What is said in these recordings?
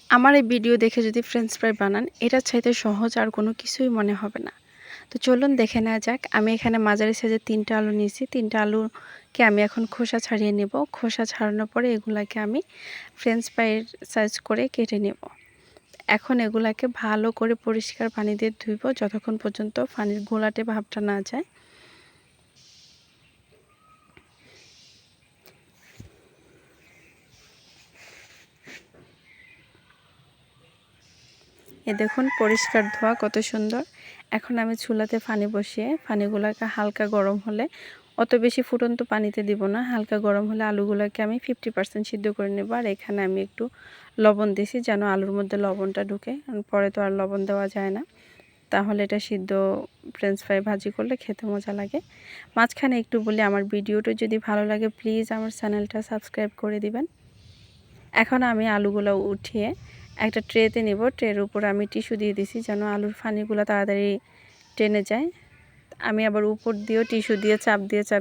আমার এই ভিডিও দেখে যদি ফ্রেঞ্চ ফ্রাই বানান, এটার চাইতে সহজ আর কোনো কিছুই মনে হবে না। তো চলুন দেখে নেওয়া যাক। আমি এখানে মাঝারি সাইজের ৩টা আলু নিয়েছি। ৩টা আলুকে আমি এখন খোসা ছাড়িয়ে নেব। খোসা ছাড়ানোর পরে এগুলাকে আমি ফ্রেঞ্চ ফ্রাইয়ের সাইজ করে কেটে নেব। এখন এগুলাকে ভালো করে পরিষ্কার পানি দিয়ে ধুইব যতক্ষণ পর্যন্ত পানির ঘোলাটে ভাবটা না যায়। দেখুন পরিষ্কার ধোয়া কত সুন্দর। এখন আমি চুলাতে পানি বসিয়ে পানিগুলোকে হালকা গরম হলে, অত বেশি ফুটন্ত পানিতে দিব না, হালকা গরম হলে আলুগুলোকে আমি 50% সিদ্ধ করে নেব। আর এখানে আমি একটু লবণ দিছি যেন আলুর মধ্যে লবণটা ঢুকে, পরে তো আর লবণ দেওয়া যায় না, তাহলে এটা সিদ্ধ ফ্রেঞ্চ ফ্রাই ভাজি করলে খেতে মজা লাগে। মাঝখানে একটু বলি, আমার ভিডিওটা যদি ভালো লাগে প্লিজ আমার চ্যানেলটা সাবস্ক্রাইব করে দিবেন। এখন আমি আলুগুলো উঠিয়ে একটা ট্রেতে নেব। ট্রের উপর আমি টিস্যু দিয়ে দিছি যেন আলুর পানিগুলো তাড়াতাড়ি টেনে যায়। আমি আবার উপর দিয়েও টিস্যু দিয়ে চাপ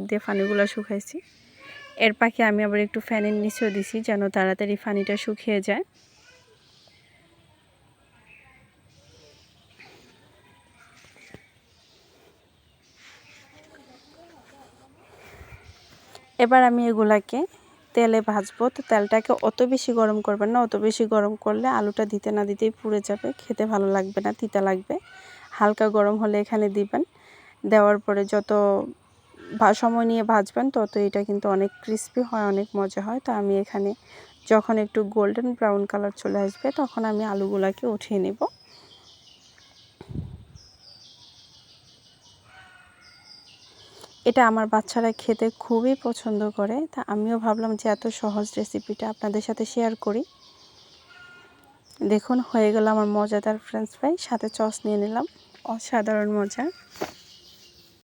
দিয়ে পানিগুলো শুকাইছি। এর পাখি আমি আবার একটু ফ্যানের নিচেও দিছি যেন তাড়াতাড়ি পানিটা শুকিয়ে যায়। এবার আমি এগুলাকে তেলে ভাজবো। তো তেলটাকে অত বেশি গরম করবেন না, অত বেশি গরম করলে আলুটা দিতে না দিতেই পুড়ে যাবে, খেতে ভালো লাগবে না, তিতা লাগবে। হালকা গরম হলে এখানে দিবেন। দেওয়ার পরে যত সময় নিয়ে ভাজবেন তত এটা কিন্তু অনেক ক্রিস্পি হয়, অনেক মজা হয়। তো আমি এখানে যখন একটু গোল্ডেন ব্রাউন কালার চলে আসবে তখন আমি আলুগুলাকে উঠিয়ে নেব। এটা আমার বাচ্চারা খেতে খুবই পছন্দ করে, তা আমিও ভাবলাম যে এত সহজ রেসিপিটা আপনাদের সাথে শেয়ার করি। দেখুন হয়ে গেল আমার মজাদার ফ্রেঞ্চ ফ্রাই, সাথে সস নিয়ে নিলাম, অসাধারণ মজা।